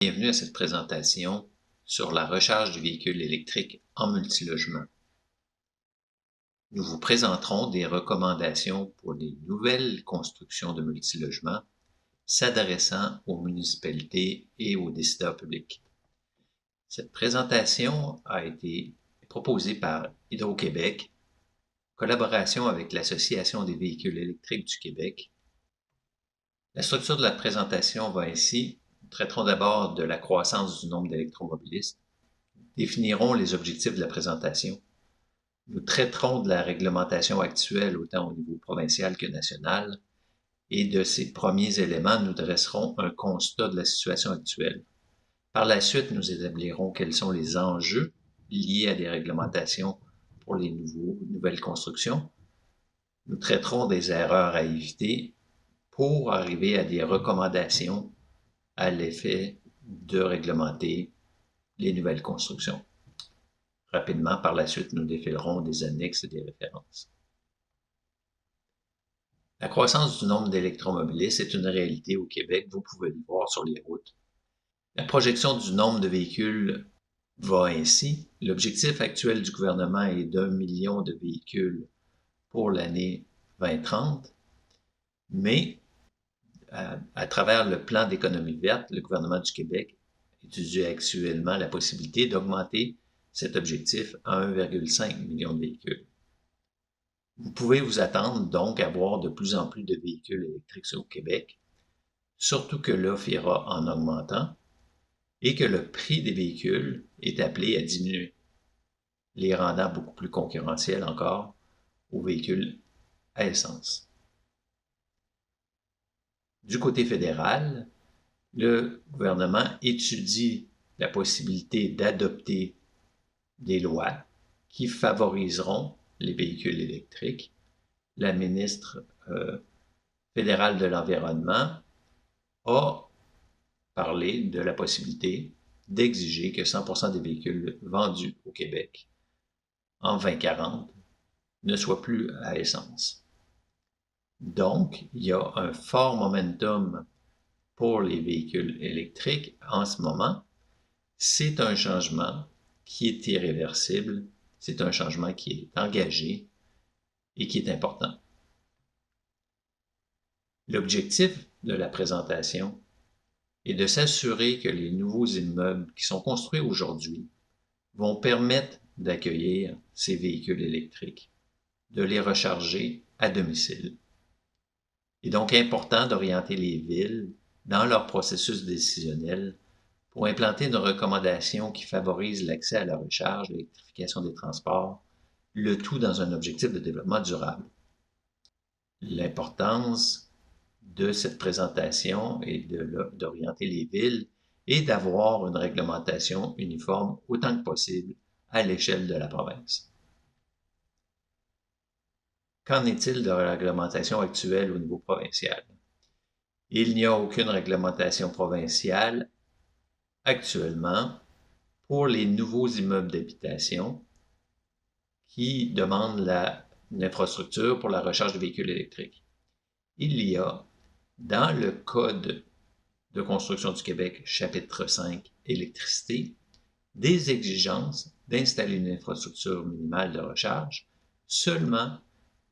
Bienvenue à cette présentation sur la recharge du véhicule électrique en multilogement. Nous vous présenterons des recommandations pour les nouvelles constructions de multilogements s'adressant aux municipalités et aux décideurs publics. Cette présentation a été proposée par Hydro-Québec, collaboration avec l'Association des véhicules électriques du Québec. La structure de la présentation va ainsi: nous traiterons d'abord de la croissance du nombre d'électromobilistes, définirons les objectifs de la présentation, nous traiterons de la réglementation actuelle autant au niveau provincial que national, et de ces premiers éléments, nous dresserons un constat de la situation actuelle. Par la suite, nous établirons quels sont les enjeux liés à des réglementations pour les nouvelles constructions. Nous traiterons des erreurs à éviter pour arriver à des recommandations à l'effet de réglementer les nouvelles constructions. Rapidement, par la suite, nous défilerons des annexes et des références. La croissance du nombre d'électromobilistes est une réalité au Québec, vous pouvez le voir sur les routes. La projection du nombre de véhicules va ainsi. L'objectif actuel du gouvernement est d'1 million de véhicules pour l'année 2030, mais à travers le plan d'économie verte, le gouvernement du Québec étudie actuellement la possibilité d'augmenter cet objectif à 1,5 million de véhicules. Vous pouvez vous attendre donc à voir de plus en plus de véhicules électriques au Québec, surtout que l'offre ira en augmentant et que le prix des véhicules est appelé à diminuer, les rendant beaucoup plus concurrentiels encore aux véhicules à essence. Du côté fédéral, le gouvernement étudie la possibilité d'adopter des lois qui favoriseront les véhicules électriques. La ministre fédérale de l'Environnement a parlé de la possibilité d'exiger que 100% des véhicules vendus au Québec en 2040 ne soient plus à essence. Donc, il y a un fort momentum pour les véhicules électriques en ce moment. C'est un changement qui est irréversible, c'est un changement qui est engagé et qui est important. L'objectif de la présentation est de s'assurer que les nouveaux immeubles qui sont construits aujourd'hui vont permettre d'accueillir ces véhicules électriques, de les recharger à domicile. Il est donc important d'orienter les villes dans leur processus décisionnel pour implanter une recommandation qui favorise l'accès à la recharge, l'électrification des transports, le tout dans un objectif de développement durable. L'importance de cette présentation est d'orienter les villes et d'avoir une réglementation uniforme autant que possible à l'échelle de la province. Qu'en est-il de la réglementation actuelle au niveau provincial? Il n'y a aucune réglementation provinciale actuellement pour les nouveaux immeubles d'habitation qui demandent une infrastructure pour la recharge de véhicules électriques. Il y a, dans le Code de construction du Québec, chapitre 5, électricité, des exigences d'installer une infrastructure minimale de recharge seulement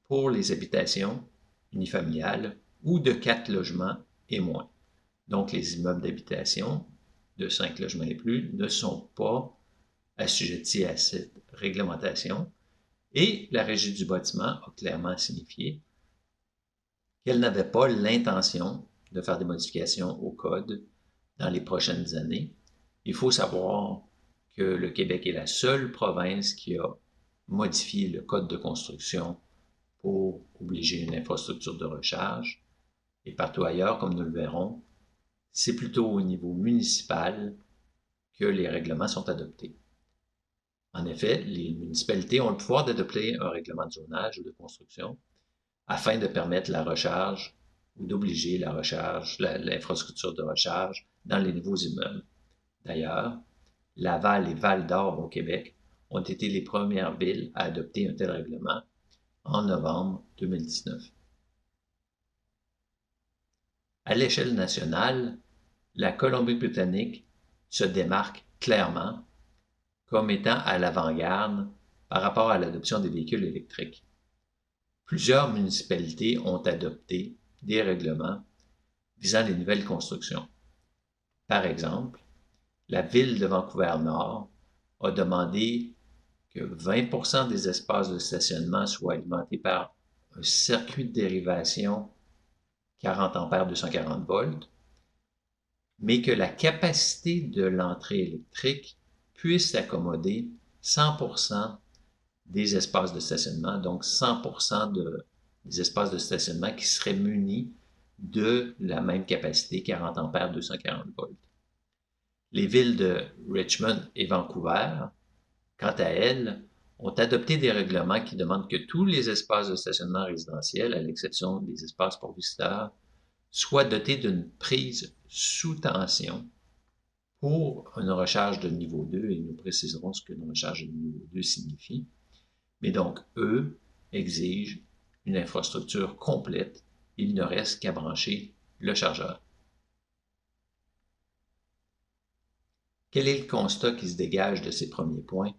pour les habitations unifamiliales ou de 4 logements et moins. Donc, les immeubles d'habitation de 5 logements et plus ne sont pas assujettis à cette réglementation et la Régie du bâtiment a clairement signifié qu'elle n'avait pas l'intention de faire des modifications au code dans les prochaines années. Il faut savoir que le Québec est la seule province qui a modifié le code de construction pour obliger une infrastructure de recharge. Et partout ailleurs, comme nous le verrons, c'est plutôt au niveau municipal que les règlements sont adoptés. En effet, les municipalités ont le pouvoir d'adopter un règlement de zonage ou de construction afin de permettre la recharge ou d'obliger la recharge, l'infrastructure de recharge dans les nouveaux immeubles. D'ailleurs, Laval et Val-d'Or au Québec ont été les premières villes à adopter un tel règlement en novembre 2019. À l'échelle nationale, la Colombie-Britannique se démarque clairement comme étant à l'avant-garde par rapport à l'adoption des véhicules électriques. Plusieurs municipalités ont adopté des règlements visant les nouvelles constructions. Par exemple, la ville de Vancouver-Nord a demandé que 20% des espaces de stationnement soient alimentés par un circuit de dérivation 40 ampères 240 volts, mais que la capacité de l'entrée électrique puisse accommoder 100% des espaces de stationnement, donc 100% des espaces de stationnement qui seraient munis de la même capacité, 40 ampères 240 volts. Les villes de Richmond et Vancouver, quant à elles, ont adopté des règlements qui demandent que tous les espaces de stationnement résidentiels, à l'exception des espaces pour visiteurs, soient dotés d'une prise sous tension pour une recharge de niveau 2, et nous préciserons ce qu'une recharge de niveau 2 signifie. Mais donc, eux exigent une infrastructure complète. Il ne reste qu'à brancher le chargeur. Quel est le constat qui se dégage de ces premiers points?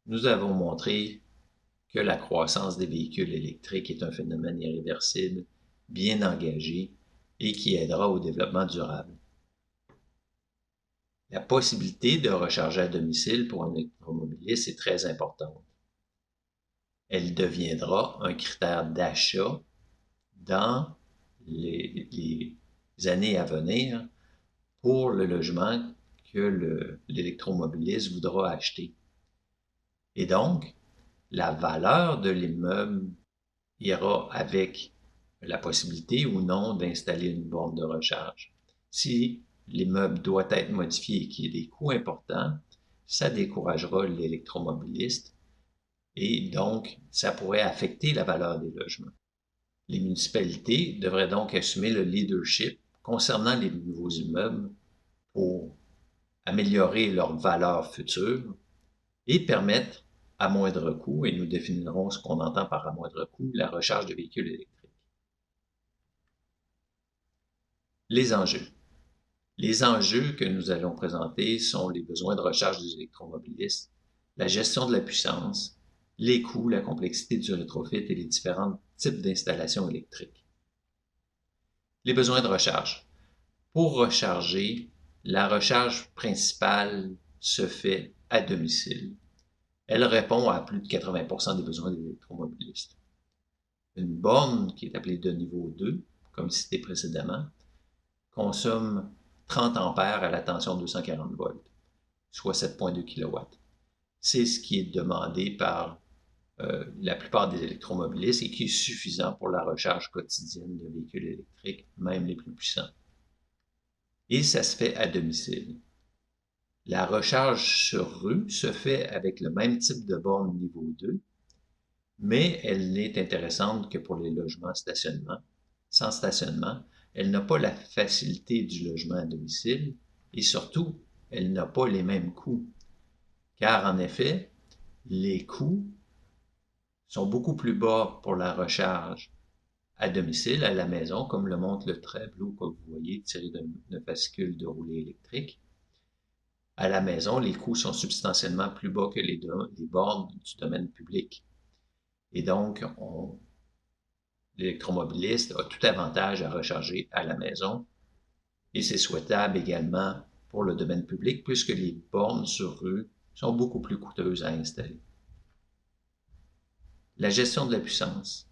Nous avons montré que la croissance des véhicules électriques est un phénomène irréversible, bien engagé et qui aidera au développement durable. La possibilité de recharger à domicile pour un électromobiliste est très importante. Elle deviendra un critère d'achat dans les années à venir pour le logement que l'électromobiliste voudra acheter. Et donc, la valeur de l'immeuble ira avec la possibilité ou non d'installer une borne de recharge. Si l'immeuble doit être modifié et qu'il y ait des coûts importants, ça découragera l'électromobiliste et donc ça pourrait affecter la valeur des logements. Les municipalités devraient donc assumer le leadership concernant les nouveaux immeubles pour améliorer leur valeur future et permettre à moindre coût, et nous définirons ce qu'on entend par à moindre coût, la recharge de véhicules électriques. Les enjeux. Les enjeux que nous allons présenter sont les besoins de recharge des électromobilistes, la gestion de la puissance, les coûts, la complexité du rétrofit et les différents types d'installations électriques. Les besoins de recharge. Pour recharger, la recharge principale se fait à domicile. Elle répond à plus de 80% des besoins des électromobilistes. Une borne, qui est appelée de niveau 2, comme cité précédemment, consomme 30 ampères à la tension 240 volts, soit 7,2 kW. C'est ce qui est demandé par la plupart des électromobilistes et qui est suffisant pour la recharge quotidienne de véhicules électriques, même les plus puissants. Et ça se fait à domicile. La recharge sur rue se fait avec le même type de borne niveau 2, mais elle n'est intéressante que pour les logements stationnement. Sans stationnement, elle n'a pas la facilité du logement à domicile et surtout, elle n'a pas les mêmes coûts. Car en effet, les coûts sont beaucoup plus bas pour la recharge à domicile, à la maison, comme le montre le tableau que vous voyez tiré d'un fascicule de roulé électrique. À la maison, les coûts sont substantiellement plus bas que les bornes du domaine public. Et donc, l'électromobiliste a tout avantage à recharger à la maison et c'est souhaitable également pour le domaine public puisque les bornes sur rue sont beaucoup plus coûteuses à installer. La gestion de la puissance.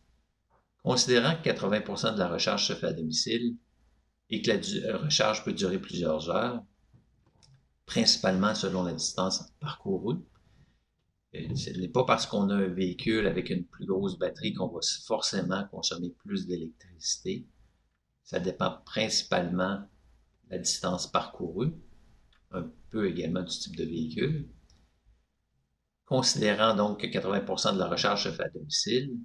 Considérant que 80% de la recharge se fait à domicile et que la recharge peut durer plusieurs heures, principalement selon la distance parcourue, ce n'est pas parce qu'on a un véhicule avec une plus grosse batterie qu'on va forcément consommer plus d'électricité. Ça dépend principalement de la distance parcourue, un peu également du type de véhicule. Considérant donc que 80% de la recharge se fait à domicile,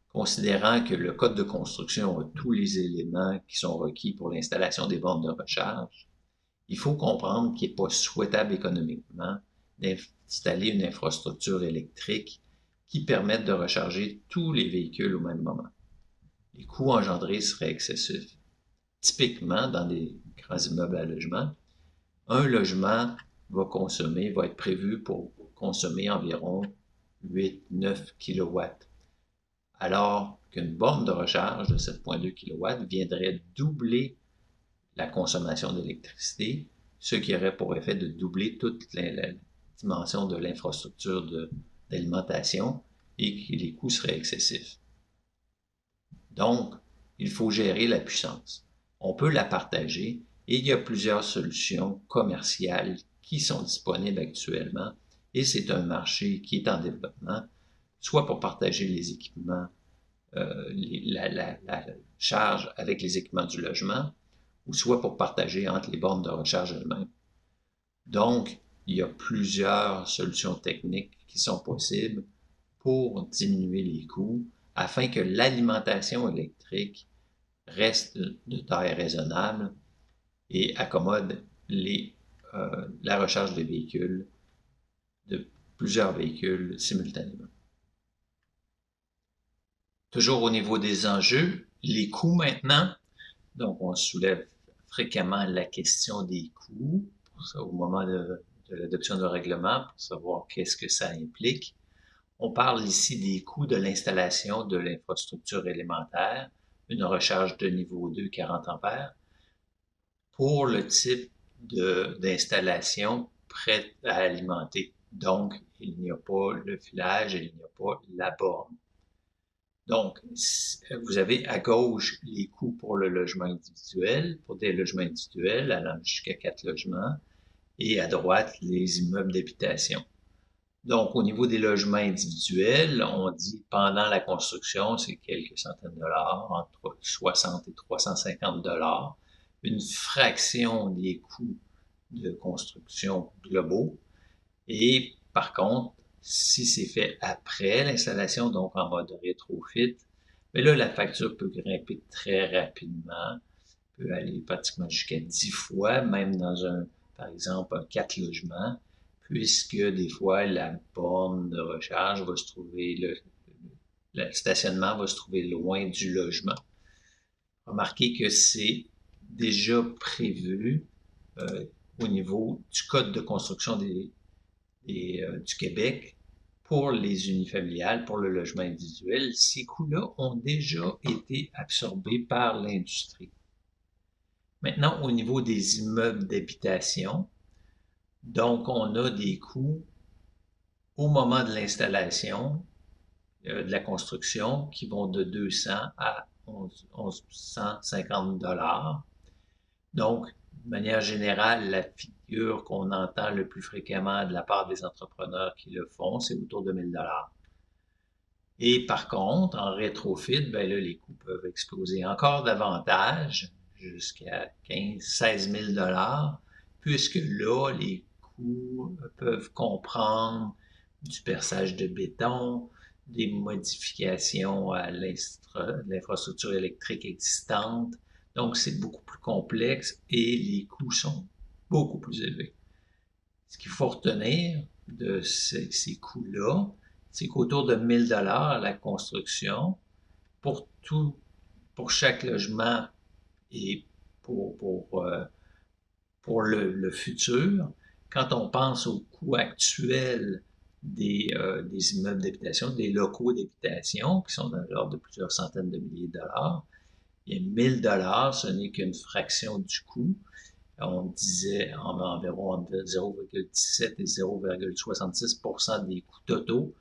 considérant que le code de construction a tous les éléments qui sont requis pour l'installation des bornes de recharge, il faut comprendre qu'il n'est pas souhaitable économiquement d'installer une infrastructure électrique qui permette de recharger tous les véhicules au même moment. Les coûts engendrés seraient excessifs. Typiquement, dans des grands immeubles à logement, Un logement va être prévu pour consommer environ 8-9 kW, alors qu'une borne de recharge de 7,2 kW viendrait doubler la consommation d'électricité, ce qui aurait pour effet de doubler toute la dimension de l'infrastructure d'alimentation et que les coûts seraient excessifs. Donc, il faut gérer la puissance. On peut la partager et il y a plusieurs solutions commerciales qui sont disponibles actuellement et c'est un marché qui est en développement, soit pour partager les équipements, la charge avec les équipements du logement, ou soit pour partager entre les bornes de recharge elles-mêmes. Donc, il y a plusieurs solutions techniques qui sont possibles pour diminuer les coûts afin que l'alimentation électrique reste de taille raisonnable et accommode la recharge des véhicules, de plusieurs véhicules simultanément. Toujours au niveau des enjeux, les coûts maintenant. Donc, on soulève fréquemment la question des coûts au moment de l'adoption de règlement pour savoir qu'est-ce que ça implique. On parle ici des coûts de l'installation de l'infrastructure élémentaire, une recharge de niveau 2 40 ampères, pour le type d'installation prête à alimenter. Donc, il n'y a pas le filage et il n'y a pas la borne. Donc, vous avez à gauche les coûts pour le logement individuel, pour des logements individuels allant jusqu'à 4 logements, et à droite, les immeubles d'habitation. Donc, au niveau des logements individuels, on dit pendant la construction, c'est quelques centaines de dollars, entre 60 et 350 dollars, une fraction des coûts de construction globaux. Et par contre, si c'est fait après l'installation, donc en mode rétrofit, mais là, la facture peut grimper très rapidement, peut aller pratiquement jusqu'à 10 fois, même dans par exemple, un 4 logements, puisque des fois, la borne de recharge va se trouver, le stationnement va se trouver loin du logement. Remarquez que c'est déjà prévu au niveau du Code de construction du Québec pour les unifamiliales, pour le logement individuel. Ces coûts-là ont déjà été absorbés par l'industrie. Maintenant, au niveau des immeubles d'habitation, donc on a des coûts au moment de l'installation, de la construction, qui vont de 200 à 1150 dollars. Donc, de manière générale, la figure qu'on entend le plus fréquemment de la part des entrepreneurs qui le font, c'est autour de 1000 dollars. Et par contre, en rétrofit, ben là, les coûts peuvent exploser encore davantage, jusqu'à 15-16 000 dollars, puisque là, les coûts peuvent comprendre du perçage de béton, des modifications à l'infrastructure électrique existante. Donc, c'est beaucoup plus complexe et les coûts sont beaucoup plus élevés. Ce qu'il faut retenir de ces coûts-là, c'est qu'autour de 1000 dollars la construction, pour chaque logement et pour le futur, quand on pense au coût actuel des immeubles d'habitation, des locaux d'habitation, qui sont dans l'ordre de plusieurs centaines de milliers de dollars, et 1000 dollars, ce n'est qu'une fraction du coût. On disait environ entre 0,17 et 0,66% des coûts totaux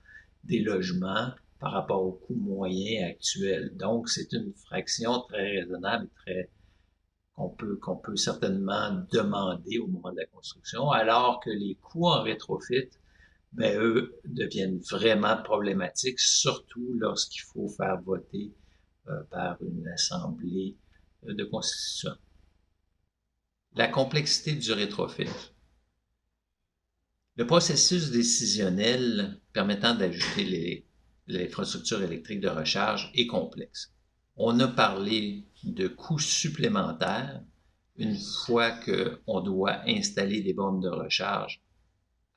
des logements par rapport au coût moyen actuel. Donc, c'est une fraction très raisonnable et qu'on peut certainement demander au moment de la construction, alors que les coûts en rétrofit, ben, eux, deviennent vraiment problématiques, surtout lorsqu'il faut faire voter par une assemblée de constitution. La complexité du rétrofit. Le processus décisionnel permettant d'ajouter l'infrastructure électrique de recharge est complexe. On a parlé de coûts supplémentaires une fois qu'on doit installer des bornes de recharge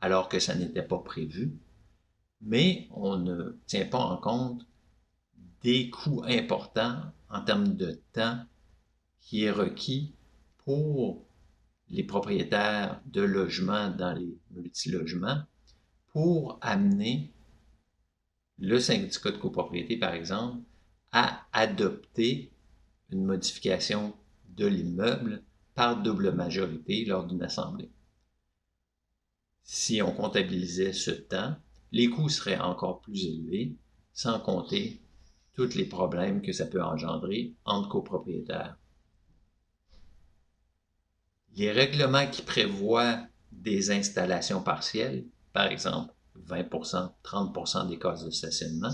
alors que ça n'était pas prévu, mais on ne tient pas en compte des coûts importants en termes de temps qui est requis pour les propriétaires de logements dans les multilogements pour amener le syndicat de copropriété, par exemple, à adopter une modification de l'immeuble par double majorité lors d'une assemblée. Si on comptabilisait ce temps, les coûts seraient encore plus élevés, sans compter tous les problèmes que ça peut engendrer entre copropriétaires. Les règlements qui prévoient des installations partielles, par exemple 20%, 30% des cases de stationnement,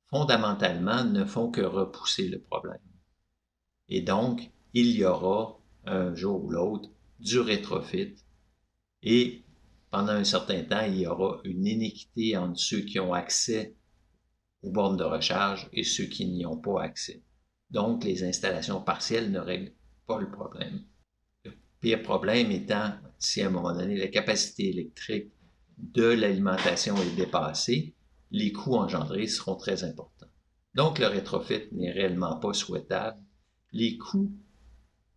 fondamentalement ne font que repousser le problème. Et donc, il y aura un jour ou l'autre du rétrofit et pendant un certain temps, il y aura une inéquité entre ceux qui ont accès aux bornes de recharge et ceux qui n'y ont pas accès. Donc, les installations partielles ne règlent pas le problème. Le pire problème étant, si à un moment donné, la capacité électrique de l'alimentation est dépassée, les coûts engendrés seront très importants. Donc, le rétrofit n'est réellement pas souhaitable. Les coûts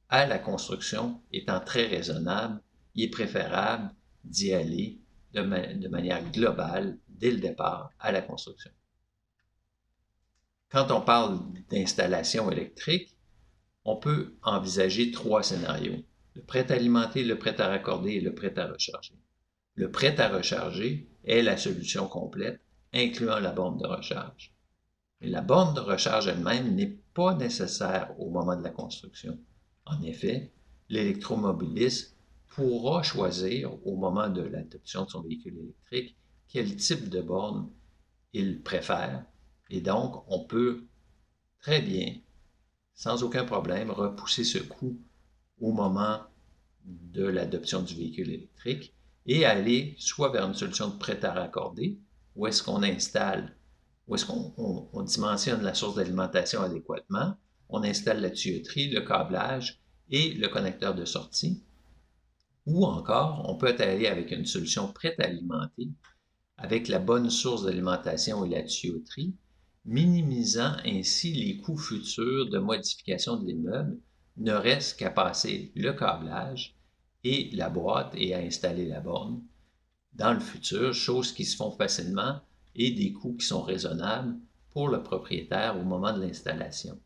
à la construction étant très raisonnables, il est préférable d'y aller de manière globale, dès le départ, à la construction. Quand on parle d'installation électrique, on peut envisager 3 scénarios. Le prêt à alimenter, le prêt à raccorder et le prêt à recharger. Le prêt à recharger est la solution complète, incluant la borne de recharge. Mais la borne de recharge elle-même n'est pas nécessaire au moment de la construction. En effet, l'électromobiliste pourra choisir au moment de l'adoption de son véhicule électrique quel type de borne il préfère et donc on peut très bien, sans aucun problème, repousser ce coût au moment de l'adoption du véhicule électrique et aller soit vers une solution de prêt à raccorder où est-ce qu'on installe, où est-ce qu'on dimensionne la source d'alimentation adéquatement, on installe la tuyauterie, le câblage et le connecteur de sortie. Ou encore, on peut aller avec une solution prête à alimenter, avec la bonne source d'alimentation et la tuyauterie, minimisant ainsi les coûts futurs de modification de l'immeuble, ne reste qu'à passer le câblage et la boîte et à installer la borne dans le futur, choses qui se font facilement et des coûts qui sont raisonnables pour le propriétaire au moment de l'installation.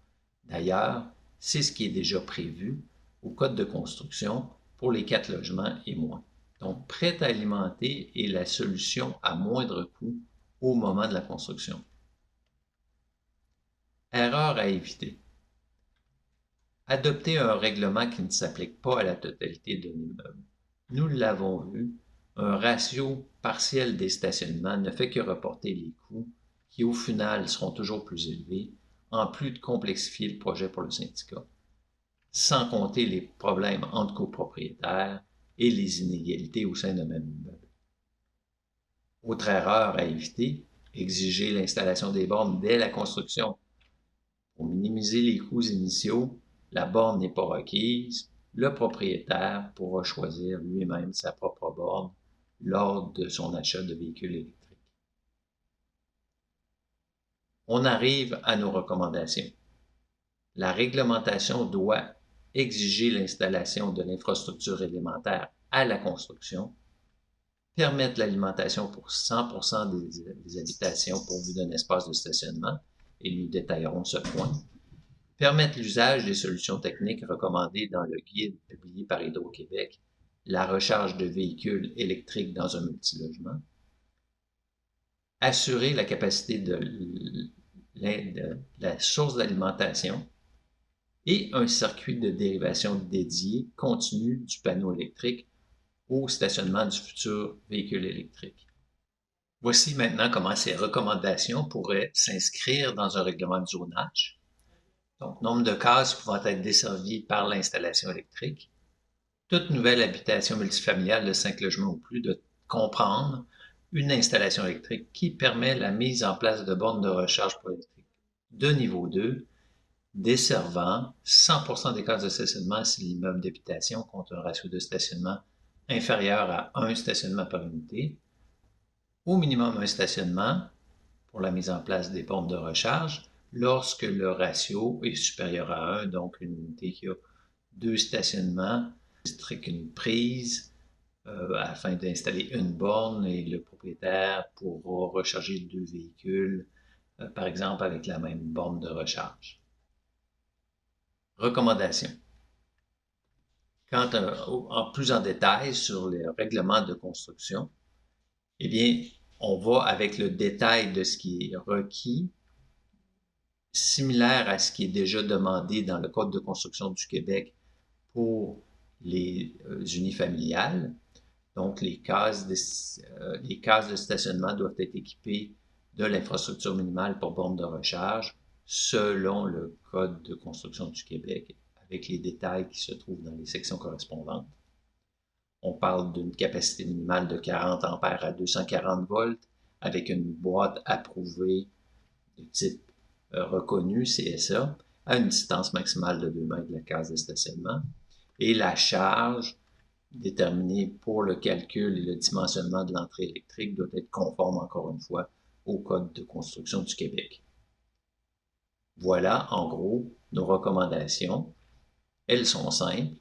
D'ailleurs, c'est ce qui est déjà prévu au code de construction pour les 4 logements et moins. Donc, prêt à alimenter est la solution à moindre coût au moment de la construction. Erreur à éviter. Adopter un règlement qui ne s'applique pas à la totalité de l'immeuble. Nous l'avons vu, un ratio partiel des stationnements ne fait que reporter les coûts qui, au final, seront toujours plus élevés, en plus de complexifier le projet pour le syndicat, sans compter les problèmes entre copropriétaires et les inégalités au sein d'un même immeuble. Autre erreur à éviter, exiger l'installation des bornes dès la construction. Pour minimiser les coûts initiaux, la borne n'est pas requise, le propriétaire pourra choisir lui-même sa propre borne lors de son achat de véhicule électrique. On arrive à nos recommandations. La réglementation doit exiger l'installation de l'infrastructure élémentaire à la construction, permettre l'alimentation pour 100% des habitations pourvues d'un espace de stationnement, et nous détaillerons ce point, permettre l'usage des solutions techniques recommandées dans le guide publié par Hydro-Québec, la recharge de véhicules électriques dans un multilogement, assurer la capacité de la source d'alimentation et un circuit de dérivation dédié continu du panneau électrique au stationnement du futur véhicule électrique. Voici maintenant comment ces recommandations pourraient s'inscrire dans un règlement de zonage. Donc, nombre de cases pouvant être desservies par l'installation électrique. Toute nouvelle habitation multifamiliale de 5 logements ou plus de comprendre une installation électrique qui permet la mise en place de bornes de recharge pour électrique de niveau 2, desservant 100% des cases de stationnement si l'immeuble d'habitation compte un ratio de stationnement inférieur à 1 stationnement par unité, au minimum un stationnement pour la mise en place des bornes de recharge lorsque le ratio est supérieur à 1, donc une unité qui a 2 stationnements une prise afin d'installer une borne et le propriétaire pourra recharger 2 véhicules, par exemple avec la même borne de recharge. Recommandations. Plus en détail sur les règlements de construction, eh bien, on va avec le détail de ce qui est requis, similaire à ce qui est déjà demandé dans le Code de construction du Québec pour les unifamiliales. Donc, les cases de stationnement doivent être équipées de l'infrastructure minimale pour borne de recharge selon le Code de construction du Québec, avec les détails qui se trouvent dans les sections correspondantes. On parle d'une capacité minimale de 40 ampères à 240 volts avec une boîte approuvée de type reconnu CSA à une distance maximale de 2 mètres de la case de stationnement. Et la charge déterminée pour le calcul et le dimensionnement de l'entrée électrique doit être conforme, encore une fois, au Code de construction du Québec. Voilà, en gros, nos recommandations. Elles sont simples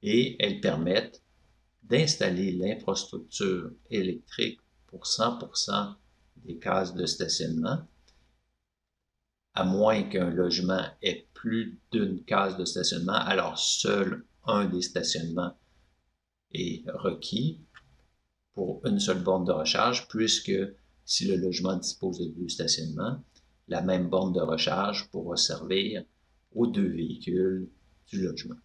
et elles permettent d'installer l'infrastructure électrique pour 100% des cases de stationnement, à moins qu'un logement ait plus d'une case de stationnement, alors seul un des stationnements est requis pour une seule borne de recharge, puisque si le logement dispose de 2 stationnements, la même borne de recharge pourra servir aux 2 véhicules du logement.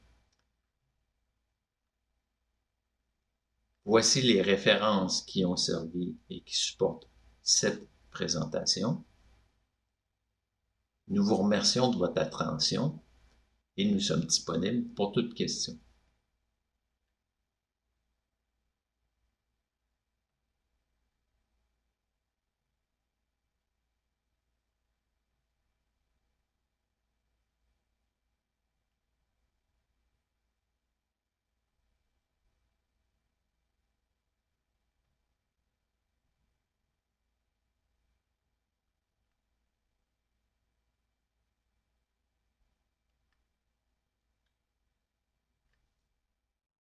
Voici les références qui ont servi et qui supportent cette présentation. Nous vous remercions de votre attention et nous sommes disponibles pour toute question.